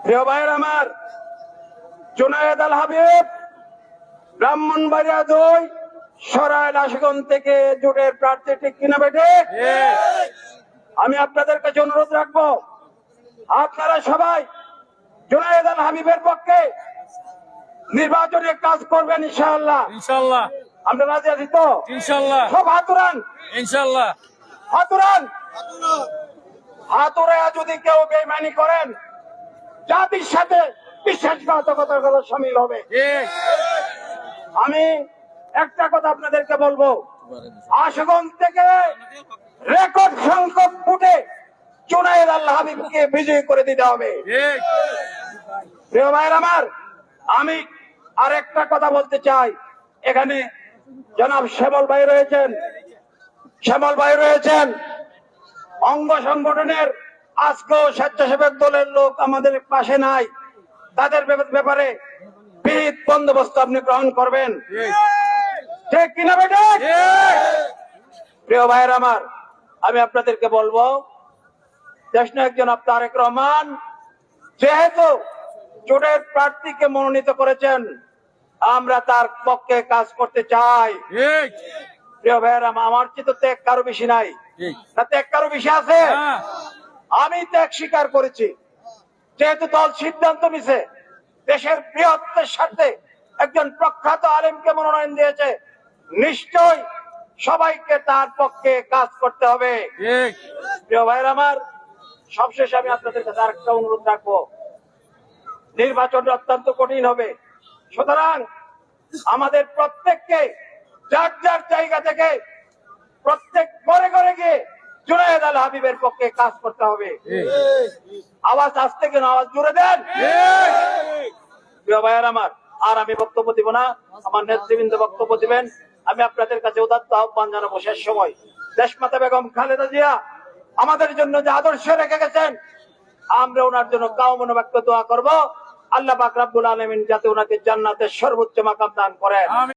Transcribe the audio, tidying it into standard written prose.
প্রিয় ভাইয়ের আমার, জুনায়েদ আল হাবিব ব্রাহ্মণবাড়িয়া 2 সরাইল আশুগঞ্জ থেকে জোটের প্রার্থী, ঠিক কিনা বেটে? আমি আপনাদের কাছে অনুরোধ রাখবো, আপনারা সবাই জুনায়েদ আল হাবিবের পক্ষে নির্বাচনে কাজ করবেন ইনশাআল্লাহ। ইনশাআল্লাহ আমরা রাজি আছি তো? ইনশাআল্লাহ সব হাতুরান, ইনশাআল্লাহ হাতুরান। হাতুরে যদি কেউ বেইমানি করেন, জাতির সাথে বিশ্বাসঘাতকতার সামিল হবে। আমি একটা কথা আপনাদেরকে বলবো, আশুগঞ্জ থেকে রেকর্ড সংখ্যক ভোটে জুনায়েদ আল হাবিবকে বিজয়ী করে দিতে হবে। প্রিয় ভাইয়ের আমার, আমি আরেকটা কথা বলতে চাই। এখানে জনাব শ্যামল ভাই রয়েছেন, অঙ্গ সংগঠনের আজকেও স্বেচ্ছাসেবক দলের লোক আমাদের পাশে নাই। তাদের ব্যাপারে বিহিত বন্দোবস্ত আপনি গ্রহণ করবেন, ঠিক কিনা বেটা? প্রিয় ভাইয়ের আমার, আমি আপনাদেরকে বলবো, দেশনায়ক জনাব তারেক রহমান যেহেতু জোটের প্রার্থীকে মনোনীত করেছেন, আমরা তার পক্ষে কাজ করতে চাই। প্রিয় ভাইয়ের আমার চেয়ে তো ত্যাগ কারো বেশি নাই, না ত্যাগ কারো বেশি আছে? আমি ত্যাগ স্বীকার করেছি, যেহেতু দল সিদ্ধান্ত নিছে দেশের বৃহত্তের স্বার্থে একজন প্রখ্যাত আলেমকে মনোনয়ন দিয়েছে, নিশ্চয় সবাইকে তার পক্ষে কাজ করতে হবে। প্রিয় ভাইয়ের আমার, সবশেষে আমি আপনাদের কাছে আরেকটা অনুরোধ রাখবো, নির্বাচন অত্যন্ত কঠিন হবে, সুতরাং আমাদের প্রত্যেককে যার যার জায়গা থেকে প্রত্যেক ঘরে ঘরে গিয়ে জুনায়েদ আল হাবিবের পক্ষে কাজ করতে হবে। আওয়াজ আসতে কেন, আওয়াজ জুড়ে দেন। প্রিয় ভাইয়ের আমার, আর আমি বক্তব্য দিব না, আমার নেতৃবৃন্দ বক্তব্য দিবেন। আমি আপনাদের কাছে উদাত্ত আহ্বান জানাবো, শেষ সময় দেশমাতা বেগম খালেদা জিয়া আমাদের জন্য যে আদর্শ রেখে গেছেন, আমরা ওনার জন্য কামনা বাক্য দোয়া করবো। আল্লাহ পাক রব্বুল আলামিন যাতে ওনাকে জান্নাতের সর্বোচ্চ মাকাম দান করেন।